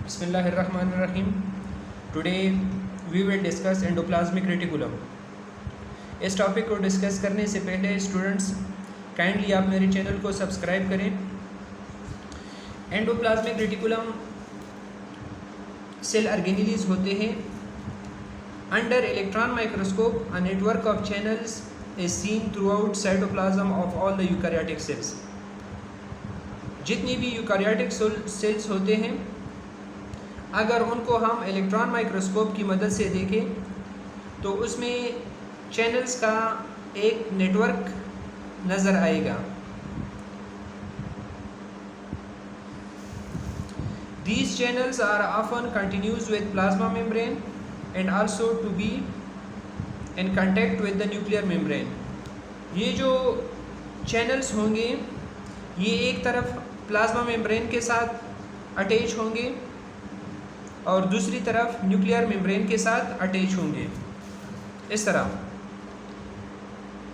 Bismillahirrahmanirrahim. Today we will discuss endoplasmic reticulum. इस topic को discuss करने से पहले स्टूडेंट्स काइंडली आप मेरे चैनल को सब्सक्राइब करें. एंडोप्लाज्मिक रेटिकुलम सेल ऑर्गेनेलीज होते हैं. Under electron microscope a network of channels is seen through out cytoplasm of all the eukaryotic cells. जितनी भी यूकैरियोटिक सेल्स होते हैं, अगर उनको हम इलेक्ट्रॉन माइक्रोस्कोप की मदद से देखें तो उसमें चैनल्स का एक नेटवर्क नज़र आएगा. These channels are often continuous with plasma membrane and also to be in contact with the nuclear membrane. ये जो चैनल्स होंगे ये एक तरफ प्लाज्मा मेम्ब्रेन के साथ अटैच होंगे और दूसरी तरफ न्यूक्लियर मेम्ब्रेन के साथ अटैच होंगे. इस तरह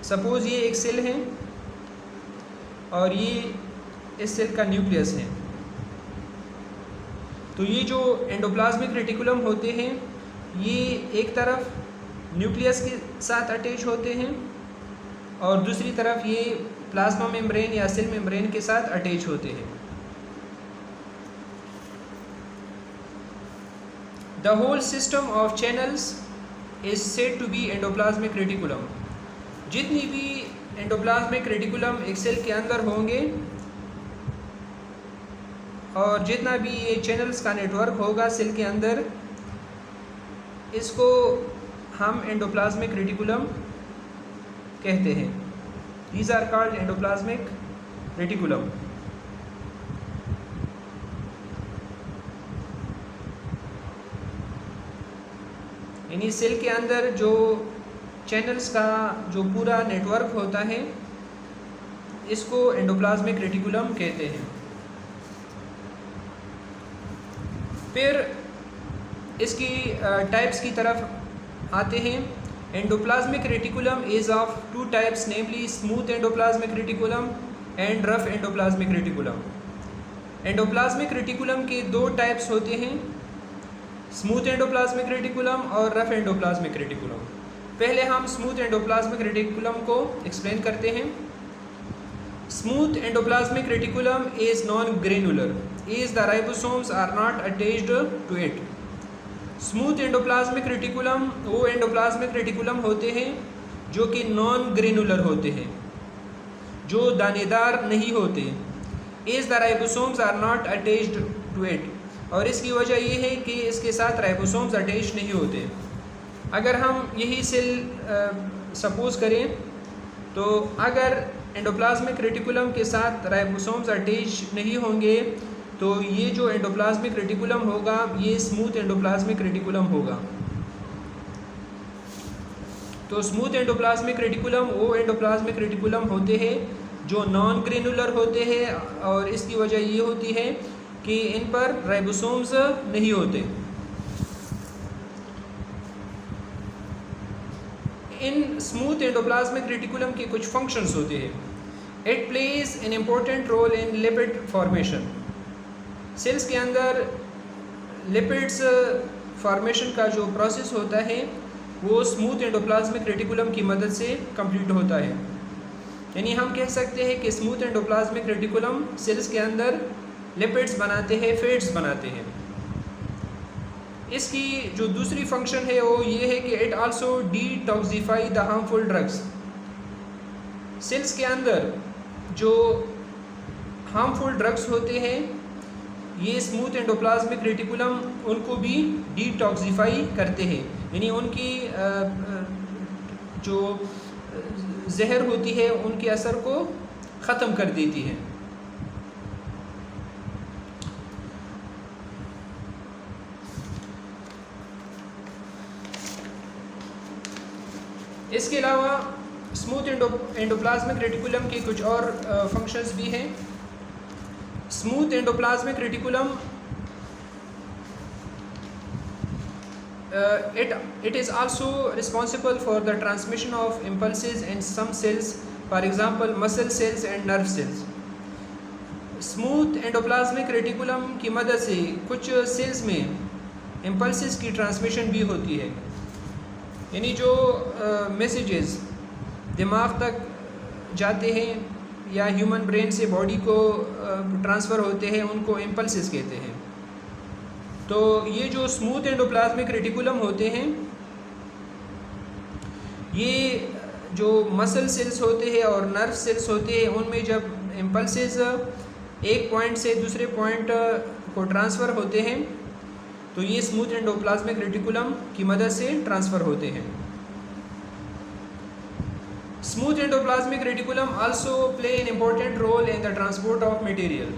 सपोज़ ये एक सेल है और ये इस सेल का न्यूक्लियस है. तो ये जो एंडोप्लाज्मिक रेटिकुलम होते हैं ये एक तरफ न्यूक्लियस के साथ अटैच होते हैं और दूसरी तरफ ये प्लाज्मा मेम्ब्रेन या सेल मेम्ब्रेन के साथ अटैच होते हैं. The whole system of channels is said to be endoplasmic reticulum. जितनी भी एंडोप्लाज्मिक रेटिकुलम एक सेल के अंदर होंगे और जितना भी ये चैनल्स का नेटवर्क होगा सेल के अंदर, इसको हम एंडोप्लाज्मिक रेटिकुलम कहते हैं. These are called endoplasmic reticulum. यानी सेल के अंदर जो चैनल्स का जो पूरा नेटवर्क होता है इसको एंडोप्लाज्मिक रेटिकुलम कहते हैं. फिर इसकी टाइप्स की तरफ आते हैं. Endoplasmic reticulum is of two types, namely smooth endoplasmic reticulum and rough endoplasmic reticulum. Endoplasmic reticulum के दो टाइप्स होते हैं, स्मूथ एंडोप्लाज्मिक रेटिकुलम और रफ एंडोप्लाज्मिक रेटिकुलम. पहले हम स्मूथ एंडोप्लाज्मिक रेटिकुलम को एक्सप्लेन करते हैं. Smooth endoplasmic reticulum is non granular is the ribosomes are not attached to it. Smooth endoplasmic reticulum वो एंडोप्लाज्मिक रेटिकुलम होते हैं जो कि नॉन ग्रेनुलर होते हैं, जो दानेदार नहीं होते. Is the ribosomes are not attached to it, और इसकी वजह ये है कि इसके साथ राइबोसोम्स अटैच नहीं होते. अगर हम यही सेल सपोज़ करें तो अगर एंडोप्लाज्मिक रेटिकुलम के साथ राइबोसोम्स अटैच नहीं होंगे तो ये जो एंडोप्लाज्मिक रेटिकुलम होगा ये स्मूथ एंडोप्लाज्मिक रेटिकुलम होगा. तो स्मूथ एंडोप्लाज्मिक रेटिकुलम वो एंडोप्लाज्मिक रेटिकुलम होते हैं जो नॉन ग्रेनुलर होते हैं, और इसकी वजह ये होती है कि इन पर राइबोसोम्स नहीं होते. इन स्मूथ एंडोप्लाज्मिक रेटिकुलम के कुछ फंक्शंस होते हैं. It plays an important role in lipid formation. Cells के अंदर लिपिड्स फॉर्मेशन का जो प्रोसेस होता है वो स्मूथ एंडोप्लाज्मिक रेटिकुलम की मदद से कंप्लीट होता है. यानी हम कह सकते हैं कि स्मूथ एंडोप्लाज्मिक रेटिकुलम सेल्स के अंदर लिपिड्स बनाते हैं, फैट्स बनाते हैं. इसकी जो दूसरी फंक्शन है वो ये है कि it also detoxify the harmful drugs. Cells के अंदर जो हार्मफुल ड्रग्स होते हैं ये स्मूथ एंडोप्लाज्मिक रेटिकुलम उनको भी डिटॉक्सिफाई करते हैं, यानी उनकी जो जहर होती है उनके असर को ख़त्म कर देती है. इसके अलावा स्मूथ एंडोप्लाज्मिक रेटिकुलम के कुछ और फंक्शंस भी हैं. Smooth endoplasmic reticulum it is also responsible for the transmission of impulses in some cells, for example muscle cells and nerve cells. Smooth endoplasmic reticulum की मदद से कुछ सेल्स में इम्पल्सिस की ट्रांसमिशन भी होती है, यानी जो मैसेजेस दिमाग तक जाते हैं या ह्यूमन ब्रेन से बॉडी को ट्रांसफ़र होते हैं उनको इम्पल्सिस कहते हैं। तो ये जो स्मूथ एंडोप्लाज्मिक रेटिकुलम होते हैं, ये जो मसल सेल्स होते हैं और नर्व सेल्स होते हैं, उनमें जब इम्पल्सेस एक पॉइंट से दूसरे पॉइंट को ट्रांसफ़र होते हैं तो ये स्मूथ एंडोप्लाज्मिक रेटिकुलम की मदद से ट्रांसफ़र होते हैं। Smooth endoplasmic reticulum also play an important role in the transport of material.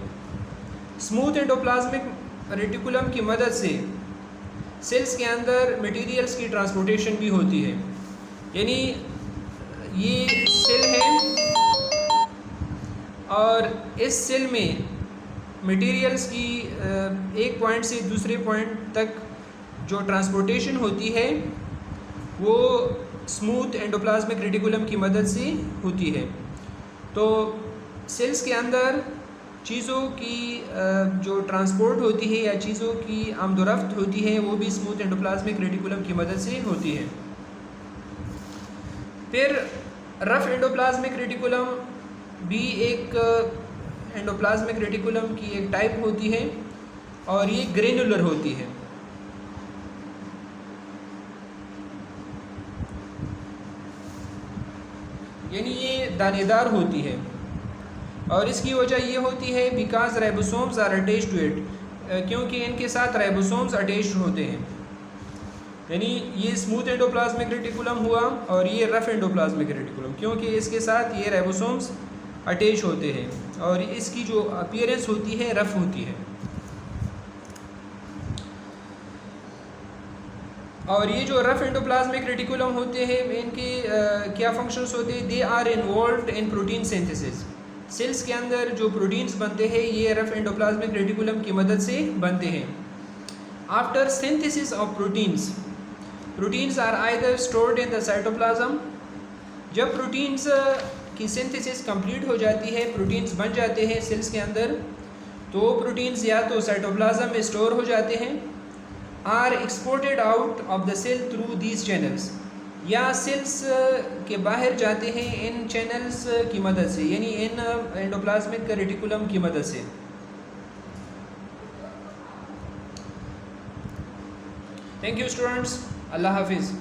Smooth endoplasmic reticulum की मदद से सेल्स के अंदर मटेरियल्स की ट्रांसपोर्टेशन भी होती है, यानी ये सेल है और इस सेल में मटेरियल्स की एक पॉइंट से दूसरे पॉइंट तक जो ट्रांसपोर्टेशन होती है वो स्मूथ एंडोप्लाज्मिक रेटिकुलम की मदद से होती है। तो सेल्स के अंदर चीज़ों की जो ट्रांसपोर्ट होती है या चीज़ों की आमदोरफ्त होती है वो भी स्मूथ एंडोप्लाज्मिक रेटिकुलम की मदद से होती है। फिर रफ एंडोप्लाज्मिक रेटिकुलम भी एक एंडोप्लाज्मिक रेटिकुलम की एक टाइप होती है और ये ग्रेनुलर होती है। यानी ये दानेदार होती है और इसकी वजह ये होती है because ribosomes are attached to it, क्योंकि इनके साथ राइबोसोम्स अटैच्ड होते हैं। यानी ये स्मूथ एंडोप्लाज्मिक रेटिकुलम हुआ और ये रफ एंडोप्लाज्मिक रेटिकुलम, क्योंकि इसके साथ ये राइबोसोम्स अटैच होते हैं और इसकी जो अपीयरेंस होती है रफ होती है। और ये जो रफ एंडोप्लाज्मिक रेटिकुलम होते हैं इनके क्या फंक्शंस होते हैं? They are involved in protein synthesis. Cells के अंदर जो प्रोटीन्स बनते हैं ये रफ एंडोप्लाज्मिक रेटिकुलम की मदद से बनते हैं। After synthesis of proteins are either stored in the cytoplasm. जब प्रोटीन्स की सिंथेसिस कंप्लीट हो जाती है, प्रोटीन्स बन जाते हैं सेल्स के अंदर, तो प्रोटीन्स या तो साइटोप्लाज्म में स्टोर हो जाते हैं, or exported out of the cell through these channels, या सेल्स के बाहर जाते हैं इन चैनल्स की मदद से, यानी इन एंडोप्लाज्मिक रेटिकुलम की मदद से। थैंक यू स्टूडेंट्स, अल्लाह हाफिज़।